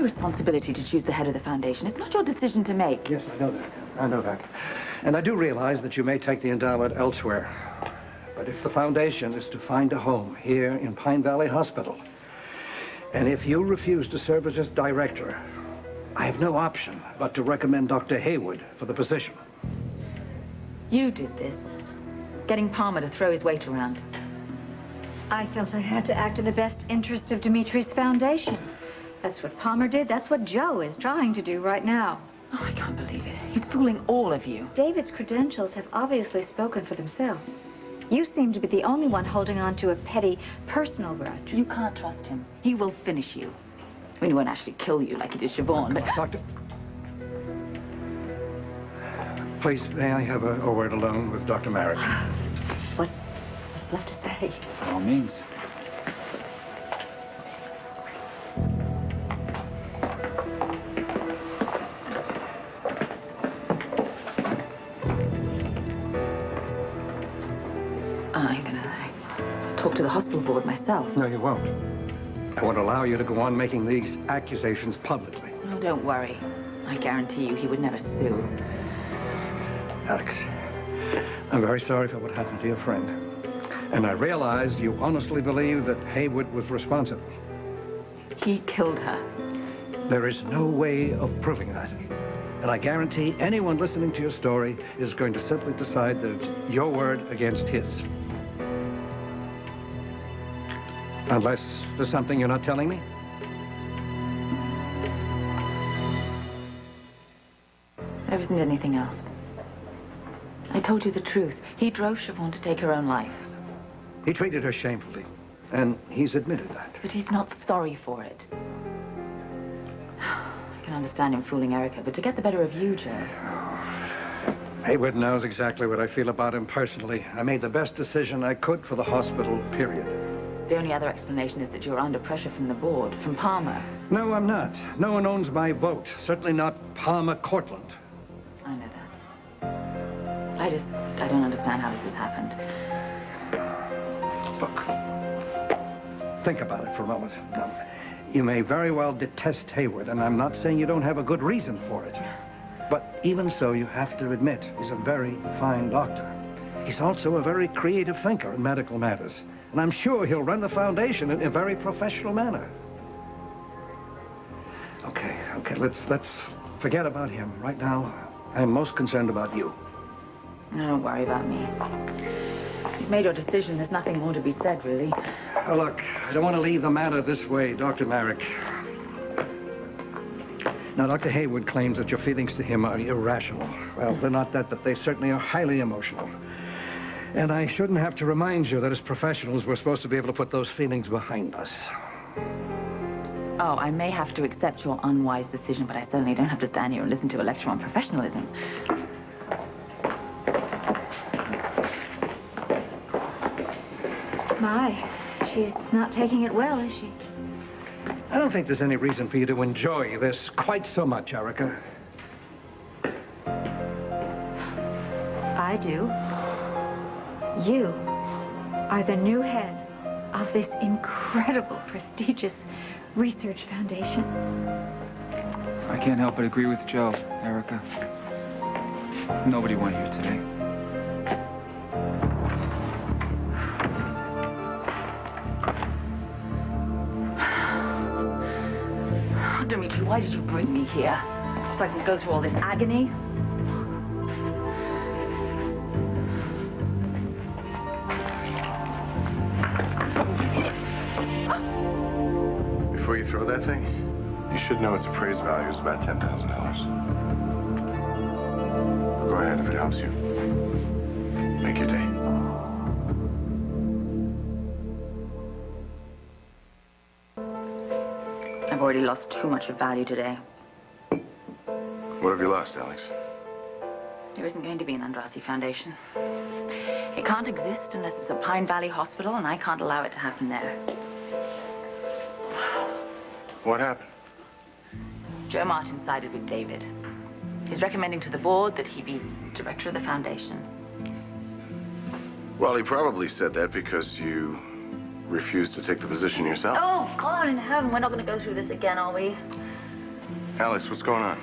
Responsibility to choose the head of the foundation. It's not your decision to make. Yes, I know that. I know that. And I do realize that you may take the endowment elsewhere. But if the foundation is to find a home here in Pine Valley Hospital, and if you refuse to serve as its director, I have no option but to recommend Dr. Haywood for the position. You did this. Getting Palmer to throw his weight around. I felt I had to act in the best interest of Dimitri's foundation. That's what Palmer did. That's what Joe is trying to do right now. Oh, I can't believe it. He's fooling all of you. David's credentials have obviously spoken for themselves. You seem to be the only one holding on to a petty personal grudge. You can't trust him. He will finish you. I mean, he won't actually kill you like he did Siobhan, but... Doctor... Please, may I have a word alone with Dr. Merrick? What's left to say? By all means. I'm gonna talk to the hospital board myself. No, you won't. I won't allow you to go on making these accusations publicly. Oh, don't worry. I guarantee you he would never sue. Alex, I'm very sorry for what happened to your friend. And I realize you honestly believe that Haywood was responsible. He killed her. There is no way of proving that. And I guarantee anyone listening to your story is going to simply decide that it's your word against his. Unless there's something you're not telling me? There isn't anything else. I told you the truth. He drove Siobhan to take her own life. He treated her shamefully, and he's admitted that. But he's not sorry for it. I can understand him fooling Erica, but to get the better of you, Joe. Haywood knows exactly what I feel about him personally. I made the best decision I could for the hospital, period. The only other explanation is that you're under pressure from the board, from Palmer. No, I'm not. No one owns my vote. Certainly not Palmer Cortland. I know that. I don't understand how this has happened. Look, think about it for a moment. Now, you may very well detest Haywood, and I'm not saying you don't have a good reason for it. But even so, you have to admit he's a very fine doctor. He's also a very creative thinker in medical matters. And I'm sure he'll run the foundation in a very professional manner. Okay, let's forget about him. Right now, I'm most concerned about you. Don't worry about me. You've made your decision. There's nothing more to be said, really. Oh, look, I don't want to leave the matter this way, Dr. Merrick. Now, Dr. Haywood claims that your feelings to him are irrational. Well, they're not that, but they certainly are highly emotional. And I shouldn't have to remind you that as professionals, we're supposed to be able to put those feelings behind us. Oh, I may have to accept your unwise decision, but I certainly don't have to stand here and listen to a lecture on professionalism. My, she's not taking it well, is she? I don't think there's any reason for you to enjoy this quite so much, Erica. I do. You are the new head of this incredible, prestigious research foundation. I can't help but agree with Joe, Erica. Nobody won here today. Dimitri, why did you bring me here? So I can go through all this agony? Before you throw that thing, you should know its appraised value is about $10,000. Go ahead if it helps you. Make your day. I've already lost too much of value today. What have you lost, Alex? There isn't going to be an Andrassy Foundation. It can't exist unless it's a Pine Valley hospital, and I can't allow it to happen there. What happened? Joe Martin sided with David. He's recommending to the board that he be director of the foundation. Well, he probably said that because you refused to take the position yourself. Oh, God in heaven, we're not going to go through this again, are we? Alice, what's going on?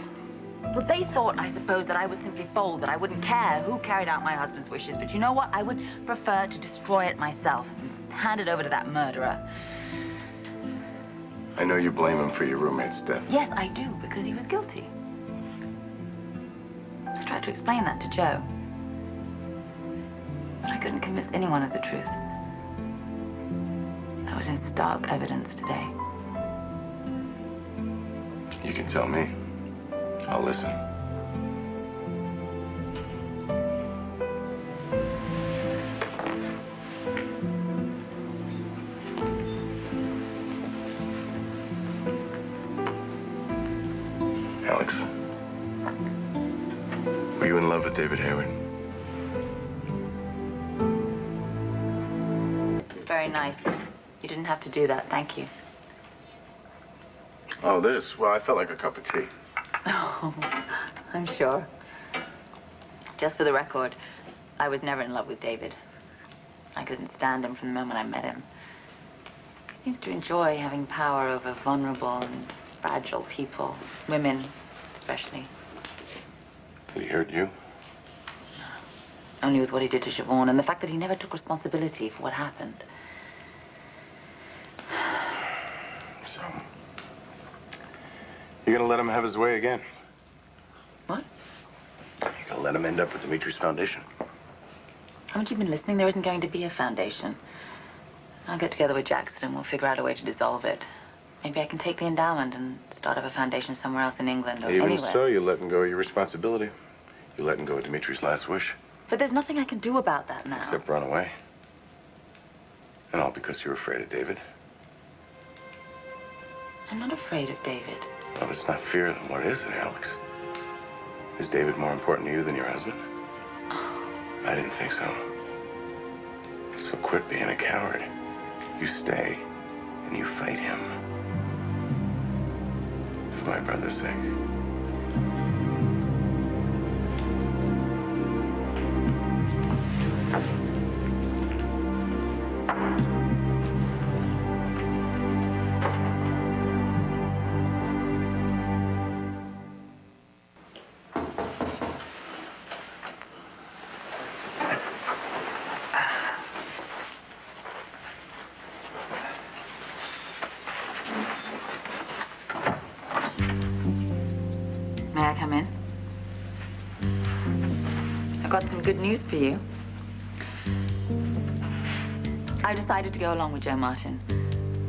Well, they thought, I suppose, that I would simply fold, that I wouldn't care who carried out my husband's wishes. But you know what? I would prefer to destroy it myself and hand it over to that murderer. I know you blame him for your roommate's death. Yes, I do, because he was guilty. I tried to explain that to Joe. But I couldn't convince anyone of the truth. That was in stark evidence today. You can tell me. I'll listen. Alex, were you in love with David Hayward? It's very nice. You didn't have to do that, thank you. Oh, this? Well, I felt like a cup of tea. Oh, I'm sure. Just for the record, I was never in love with David. I couldn't stand him from the moment I met him. He seems to enjoy having power over vulnerable and fragile people, women especially. Did he hurt you? Only with what he did to Siobhan and the fact that he never took responsibility for what happened. So, you're gonna let him have his way again? What? You're gonna let him end up with Dimitri's foundation? Haven't you been listening? There isn't going to be a foundation. I'll get together with Jackson and we'll figure out a way to dissolve it. Maybe I can take the endowment and start up a foundation somewhere else in England or Even anywhere. so, you're letting go of your responsibility. You're letting go of Dimitri's last wish. But there's nothing I can do about that now. Except run away. And all because you're afraid of David. I'm not afraid of David. Well, it's not fear, then what is it, Alex? Is David more important to you than your husband? I didn't think so. So quit being a coward. You stay, and you fight him. For my brother's sake. May I come in? I've got some good news for you. I decided to go along with Joe Martin.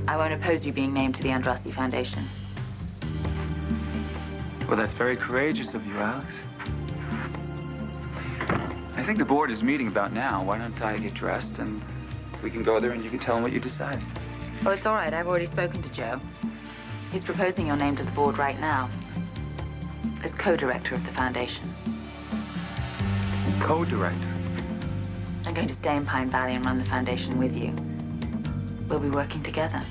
I won't oppose you being named to the Andrassy Foundation. Well, that's very courageous of you, Alex. I think the board is meeting about now. Why don't I get dressed and we can go there and you can tell them what you decide. Well, it's all right. I've already spoken to Joe. He's proposing your name to the board right now as co-director of the foundation. Co-director? I'm going to stay in Pine Valley and run the foundation with you. We'll be working together.